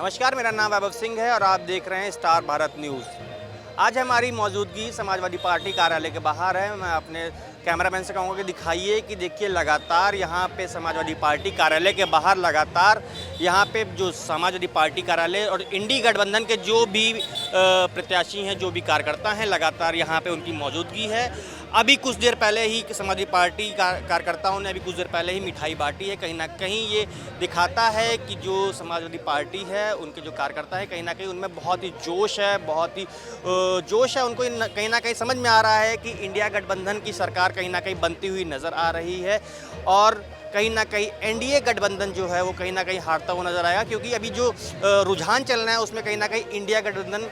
नमस्कार, मेरा नाम वैभव सिंह है और आप देख रहे हैं स्टार भारत न्यूज़। आज हमारी मौजूदगी समाजवादी पार्टी कार्यालय के बाहर है। मैं अपने कैमरामैन से कहूँगा कि दिखाइए कि देखिए लगातार यहाँ पे समाजवादी पार्टी कार्यालय के बाहर लगातार यहाँ पे जो समाजवादी पार्टी कार्यालय और इंडी गठबंधन के जो भी प्रत्याशी हैं, जो भी कार्यकर्ता हैं, लगातार यहाँ पे उनकी मौजूदगी है। अभी कुछ देर पहले ही समाजवादी पार्टी कार्यकर्ताओं ने अभी कुछ देर पहले ही मिठाई बांटी है। कहीं ना कहीं ये दिखाता है कि जो समाजवादी पार्टी है, उनके जो कार्यकर्ता है, कहीं ना कहीं उनमें बहुत ही जोश है, बहुत ही जोश है। उनको कहीं ना कहीं समझ में आ रहा है कि इंडिया गठबंधन की सरकार कहीं ना कहीं बनती हुई नज़र आ रही है और कहीं ना कहीं एनडीए गठबंधन जो है वो कहीं ना कहीं हारता हुआ नजर आएगा, क्योंकि अभी जो रुझान चल रहा है उसमें कहीं ना कहीं इंडिया गठबंधन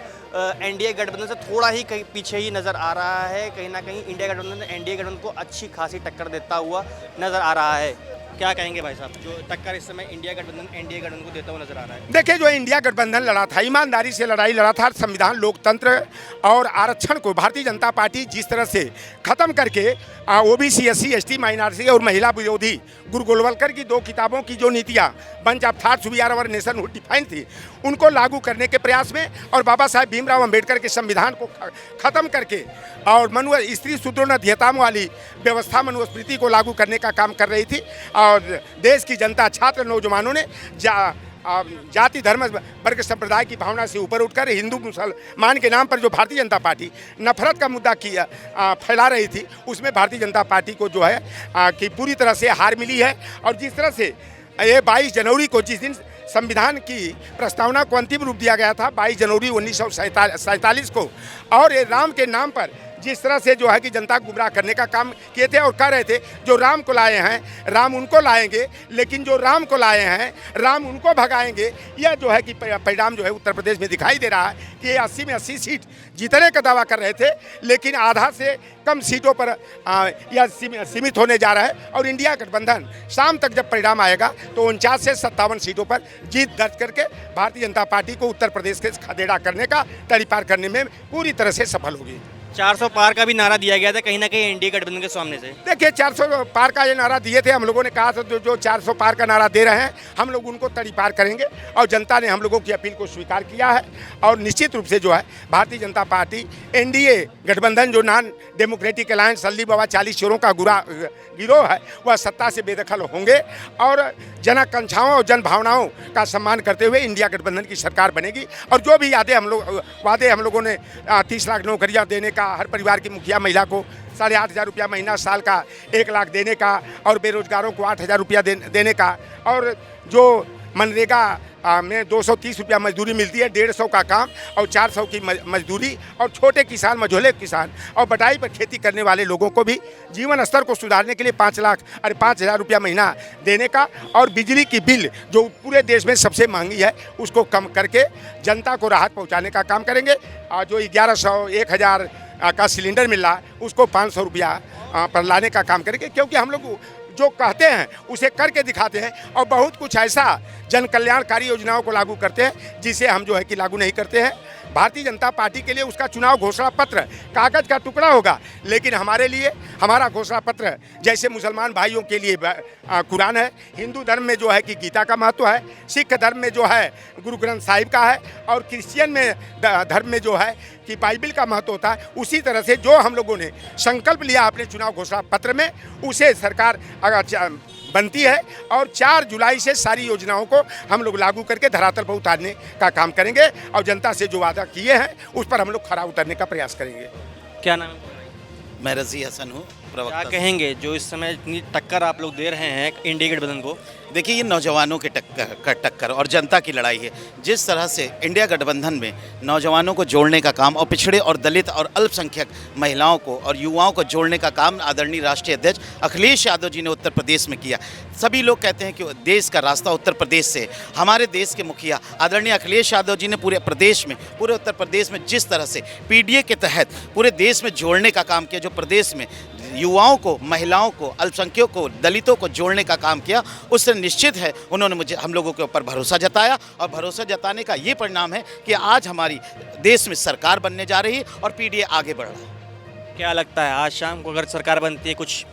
एनडीए गठबंधन से थोड़ा ही कहीं पीछे ही नज़र आ रहा है। कहीं ना कहीं इंडिया गठबंधन एनडीए गठबंधन को अच्छी खासी टक्कर देता हुआ नज़र आ रहा है। क्या कहेंगे भाई साहब, जो टक्कर इस समय इंडिया गठबंधन एनडीए गठबंधन को देता हुआ नजर आ रहा है? देखिए, जो इंडिया गठबंधन लड़ा था, ईमानदारी से लड़ाई लड़ा था। संविधान, लोकतंत्र और आरक्षण को भारतीय जनता पार्टी जिस तरह से खत्म करके ओबीसी, एससी, एसटी, माइनॉरिटी और महिला विरोधी गुरु गोलवलकर की 2 किताबों की जो नीतियां bunch of thoughts we are our nationhood define थी, उनको लागू करने के प्रयास में और बाबा साहेब भीमराव अंबेडकर के संविधान को खत्म करके और स्त्री शूद्रों अधियताओं वाली व्यवस्था मनुस्मृति को लागू करने का काम कर रही थी। और देश की जनता, छात्र, नौजवानों ने जाति, धर्म, वर्ग, संप्रदाय की भावना से ऊपर उठकर हिंदू मुसलमान के नाम पर जो भारतीय जनता पार्टी नफरत का मुद्दा फैला रही थी, उसमें भारतीय जनता पार्टी को जो है कि पूरी तरह से हार मिली है। और जिस तरह से ये 22 जनवरी को, जिस दिन संविधान की प्रस्तावना को अंतिम रूप दिया गया था, 22 जनवरी 1947 को, और ये राम के नाम पर जिस तरह से जो है कि जनता को गुमराह करने का काम किए थे और कह रहे थे जो राम को लाए हैं राम उनको लाएंगे, लेकिन जो राम को लाए हैं राम उनको भगाएंगे। यह जो है कि परिणाम जो है उत्तर प्रदेश में दिखाई दे रहा है कि ये 80 में 80 सीट जीतने का दावा कर रहे थे, लेकिन आधा से कम सीटों पर यह सीमित होने जा रहा है। और इंडिया गठबंधन शाम तक जब परिणाम आएगा तो 49 से 57 सीटों पर जीत दर्ज करके भारतीय जनता पार्टी को उत्तर प्रदेश के खदेड़ा करने का, तड़ीपार करने में पूरी तरह से सफल होगी। 400 पार का भी नारा दिया गया था कहीं ना कहीं एनडीए गठबंधन के सामने से। देखिए, 400 पार का ये नारा दिए थे, हम लोगों ने कहा था जो 400 पार का नारा दे रहे हैं हम लोग उनको तड़ी पार करेंगे, और जनता ने हम लोगों की अपील को स्वीकार किया है। और निश्चित रूप से जो है भारतीय जनता पार्टी एनडीए गठबंधन, जो नॉन डेमोक्रेटिक अलायंस, अल्ली बाबा 40 चोरों का गिरोह है, वह सत्ता से बेदखल होंगे और जन आकांक्षाओं और जन भावनाओं का सम्मान करते हुए इंडिया गठबंधन की सरकार बनेगी। और जो भी वादे हम लोगों ने 30 लाख नौकरियां देने का, हर परिवार की मुखिया महिला को 8,500 रुपया महीना, साल का 1 लाख देने का, और बेरोजगारों को 8,000 रुपया देने का, और जो मनरेगा में 230 रुपया मजदूरी मिलती है, 150 का काम और 400 की मजदूरी, और छोटे किसान, मझोले किसान और बटाई पर खेती करने वाले लोगों को भी जीवन स्तर को सुधारने के लिए 5,000 रुपया महीना देने का, और बिजली की बिल जो पूरे देश में सबसे महंगी है उसको कम करके जनता को राहत पहुंचाने का काम करेंगे। जो 1100, 1,000 का सिलेंडर मिल रहा है उसको 500 रुपया पर लाने का काम करेंगे, क्योंकि हम लोग जो कहते हैं उसे करके दिखाते हैं। और बहुत कुछ ऐसा जन कल्याणकारी योजनाओं को लागू करते हैं जिसे हम जो है कि लागू नहीं करते हैं। भारतीय जनता पार्टी के लिए उसका चुनाव घोषणा पत्र कागज का टुकड़ा होगा, लेकिन हमारे लिए हमारा घोषणा पत्र जैसे मुसलमान भाइयों के लिए कुरान है, हिंदू धर्म में जो है कि गीता का महत्व है, सिख धर्म में जो है गुरु ग्रंथ साहिब का है, और क्रिश्चियन में धर्म में जो है कि बाइबिल का महत्व होता है। उसी तरह से जो हम लोगों ने संकल्प लिया अपने चुनाव घोषणा पत्र में, उसे सरकार बनती है, और 4 जुलाई से सारी योजनाओं को हम लोग लागू करके धरातल पर उतारने का काम करेंगे, और जनता से जो वादा किए हैं उस पर हम लोग खरा उतरने का प्रयास करेंगे। क्या नाम है? मैं रज़ी हसन हूँ, प्रवक्ता। क्या कहेंगे जो इस समय इतनी टक्कर आप लोग दे रहे हैं इंडिया गठबंधन को? देखिए, ये नौजवानों के टक्कर और जनता की लड़ाई है। जिस तरह से इंडिया गठबंधन में नौजवानों को जोड़ने का काम और पिछड़े और दलित और अल्पसंख्यक महिलाओं को और युवाओं को जोड़ने का काम आदरणीय राष्ट्रीय अध्यक्ष अखिलेश यादव जी ने उत्तर प्रदेश में किया। सभी लोग कहते हैं कि देश का रास्ता उत्तर प्रदेश से। हमारे देश के मुखिया आदरणीय अखिलेश यादव जी ने पूरे उत्तर प्रदेश में जिस तरह से पीडीए के तहत पूरे देश में जोड़ने का काम किया, जो प्रदेश में युवाओं को, महिलाओं को, अल्पसंख्यकों को, दलितों को जोड़ने का काम किया, उससे निश्चित है उन्होंने हम लोगों के ऊपर भरोसा जताया, और भरोसा जताने का ये परिणाम है कि आज हमारी देश में सरकार बनने जा रही है और पीडीए आगे बढ़ रहा है। क्या लगता है आज शाम को अगर सरकार बनती है, कुछ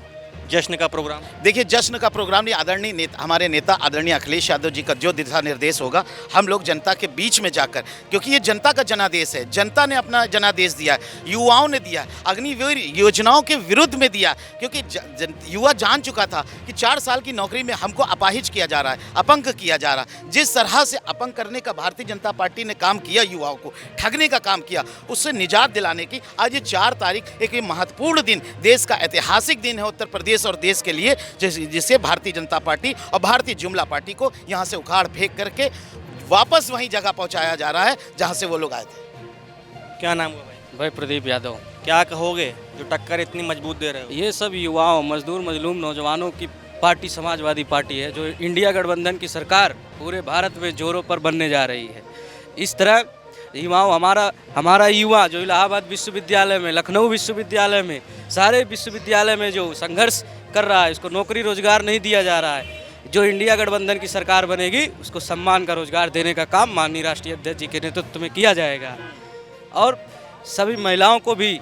जश्न का प्रोग्राम? देखिए, जश्न का प्रोग्राम नहीं, आदरणीय नेता, हमारे नेता आदरणीय अखिलेश यादव जी का जो दिशा निर्देश होगा, हम लोग जनता के बीच में जाकर, क्योंकि ये जनता का जनादेश है, जनता ने अपना जनादेश दिया है, युवाओं ने दिया, अग्निवीर योजनाओं के विरुद्ध में दिया, क्योंकि युवा जान चुका था कि 4 साल की नौकरी में हमको अपाहिज किया जा रहा है, अपंग किया जा रहा है। जिस तरह से अपंग करने का भारतीय जनता पार्टी ने काम किया, युवाओं को ठगने का काम किया, उससे निजात दिलाने की आज ये 4 तारीख एक महत्वपूर्ण दिन, देश का ऐतिहासिक दिन है उत्तर प्रदेश और देश के लिए, जिसे भारतीय जनता पार्टी और भारतीय जुमला पार्टी को यहाँ से उखाड़ फेंक करके वापस वही जगह पहुँचाया जा रहा है जहाँ से वो लोग आए थे। क्या नाम हुआ भाई? भाई प्रदीप यादव। क्या कहोगे जो टक्कर इतनी मजबूत दे रहे हो? ये सब युवाओं, मजदूर मजलूम नौजवानों की पार्टी समाजवादी पार्टी है, जो इंडिया गठबंधन की सरकार पूरे भारत में जोरों पर बनने जा रही है। इस तरह युवाओं, हमारा युवा जो इलाहाबाद विश्वविद्यालय में, लखनऊ विश्वविद्यालय में, सारे विश्वविद्यालय में जो संघर्ष कर रहा है, उसको नौकरी रोजगार नहीं दिया जा रहा है। जो इंडिया गठबंधन की सरकार बनेगी, उसको सम्मान का रोजगार देने का काम माननीय राष्ट्रीय अध्यक्ष जी के नेतृत्व में किया जाएगा, और सभी महिलाओं को भी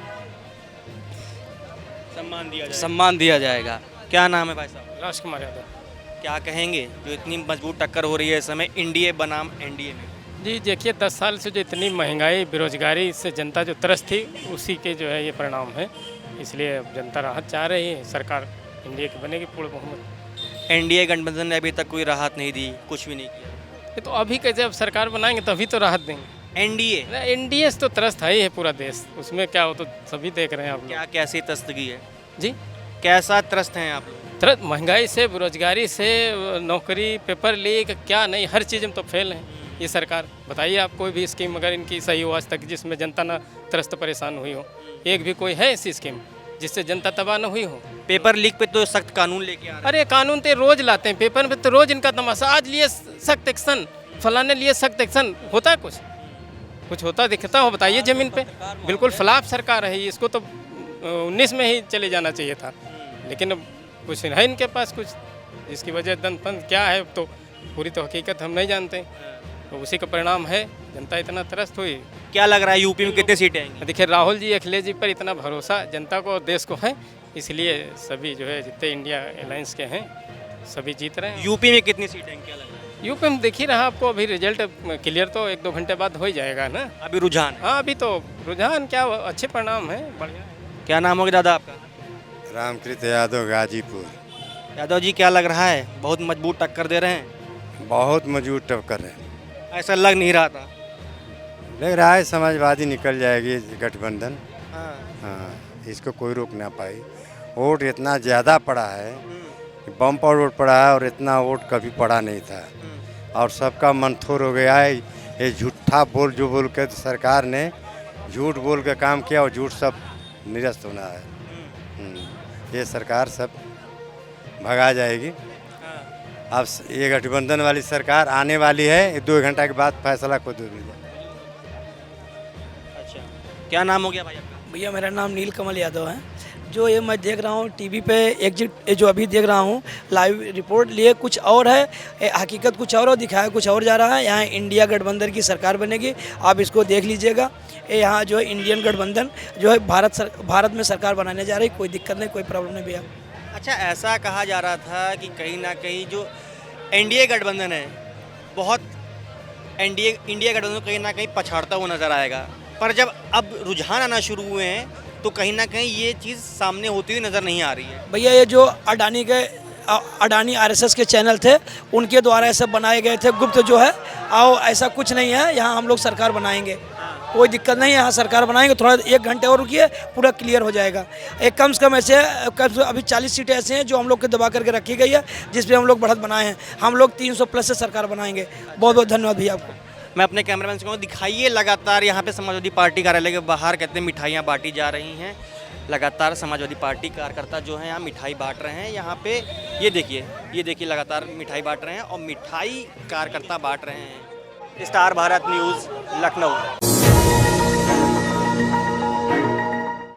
सम्मान दिया जाएगा। क्या नाम है भाई साहब? राजकुमार यादव। क्या कहेंगे जो इतनी मजबूत टक्कर हो रही है इस समय इंडिया बनाम एनडीए में? जी देखिए, 10 साल से जो इतनी महंगाई, बेरोजगारी से जनता जो त्रस्त थी, उसी के जो है ये परिणाम है। इसलिए अब जनता राहत चाह रही है, सरकार इंडिया की बनेगी पूर्ण बहुमत। एनडीए गठबंधन ने अभी तक कोई राहत नहीं दी, कुछ भी नहीं किया। ये तो अभी कैसे अब सरकार बनाएंगे तभी तो राहत देंगे। एनडीए से तो त्रस्त है ही है पूरा देश, उसमें क्या हो तो सभी देख रहे हैं आप लोग। क्या कैसी त्रस्तगी है जी? कैसा त्रस्त हैं आप लोग? त्रस्त महंगाई से, बेरोजगारी से, नौकरी, पेपर लीक, क्या नहीं, हर चीज़ में तो फेल है ये सरकार। बताइए आप कोई भी स्कीम अगर इनकी सही हो आज तक जिसमें जनता ना त्रस्त परेशान हुई हो? एक भी कोई है ऐसी स्कीम जिससे जनता तबाह न हुई हो? पेपर लीक पे तो सख्त कानून लेके आ रहे हैं। अरे कानून तो रोज लाते हैं, पेपर पे तो रोज इनका तमाशा। आज लिए सख्त एक्शन, फलाने लिए सख्त एक्शन, होता है कुछ होता दिखता हो? बताइए जमीन पे। बिल्कुल फ्लॉप सरकार है, इसको तो 19 में ही चले जाना चाहिए था, लेकिन अब कुछ है इनके पास कुछ, जिसकी वजह दंड क्या है तो पूरी तो हकीकत हम नहीं जानते, तो उसी का परिणाम है जनता इतना त्रस्त हुई। क्या लग रहा है यूपी में कितने सीटें आएंगी? देखिए, राहुल जी, अखिलेश जी पर इतना भरोसा जनता को और देश को है, इसलिए सभी जो है जितने इंडिया अलायंस के हैं सभी जीत रहे हैं। यूपी में कितनी सीटें आएंगी, क्या लग रहा है? यूपी में देख ही रहा आपको, अभी रिजल्ट क्लियर तो 1-2 घंटे बाद हो ही जाएगा ना। अभी रुझान? हाँ, अभी तो रुझान क्या, अच्छे परिणाम है, बढ़िया है। क्या नाम होगा दादा आपका? रामकृत यादव, गाजीपुर। यादव जी, क्या लग रहा है बहुत मजबूत टक्कर दे रहे हैं? बहुत मजबूत टक्कर है, ऐसा लग नहीं रहा था। लग रहा है समाजवादी निकल जाएगी गठबंधन। हाँ। इसको कोई रोक ना पाई। वोट इतना ज़्यादा पड़ा है कि बम पर वोट पड़ा है, और इतना वोट कभी पड़ा नहीं था, और सबका मंथोर हो गया है। ये झूठा जो बोल के सरकार ने झूठ बोल के काम किया, और झूठ सब निरस्त होना है। ये सरकार सब भगा जाएगी। अब ये गठबंधन वाली सरकार आने वाली है, 2 घंटा के बाद फैसला खुद हो जाए। अच्छा, क्या नाम हो गया भाई आपका? भैया मेरा नाम नील कमल यादव है। जो ये मैं देख रहा हूँ टीवी पे एग्जिट, जो अभी देख रहा हूँ लाइव रिपोर्ट लिए कुछ और है, हकीकत कुछ और दिखाया कुछ और जा रहा है। यहाँ इंडिया गठबंधन की सरकार बनेगी, आप इसको देख लीजिएगा। यहाँ जो है इंडियन गठबंधन जो है भारत में सरकार बनाने जा रही, कोई दिक्कत नहीं, कोई प्रॉब्लम नहीं भैया। अच्छा, ऐसा कहा जा रहा था कि कहीं ना कहीं जो एनडीए गठबंधन है, बहुत इंडिया गठबंधन कहीं ना कहीं पछाड़ता हुआ नजर आएगा, पर जब अब रुझान आना शुरू हुए हैं तो कहीं ना कहीं ये चीज़ सामने होती हुई नज़र नहीं आ रही है। भैया ये जो अडानी आरएसएस के चैनल थे, उनके द्वारा ऐसे बनाए गए थे गुप्त जो है, और ऐसा कुछ नहीं है। यहाँ हम लोग सरकार बनाएंगे, कोई दिक्कत नहीं है, यहाँ सरकार बनाएंगे। थोड़ा 1 घंटे और रुकिए, पूरा क्लियर हो जाएगा। एक कम से कम ऐसे अभी 40 सीटें ऐसे हैं जो हम लोग के दबा करके रखी गई है, जिस पे हम लोग बढ़त बनाए हैं। हम लोग 300 प्लस से सरकार बनाएंगे। बहुत बहुत धन्यवाद भैया आपको। मैं अपने कैमरामैन से कहूँ, दिखाइए लगातार यहाँ पे समाजवादी पार्टी कार्यालय के बाहर कहते हैं मिठाइयाँ बांटी जा रही हैं। लगातार समाजवादी पार्टी कार्यकर्ता जो हैं यहाँ मिठाई बांट रहे हैं। यहाँ पे ये देखिए लगातार मिठाई बांट रहे हैं, और मिठाई कार्यकर्ता बांट रहे हैं। Star Bharat news, Lucknow.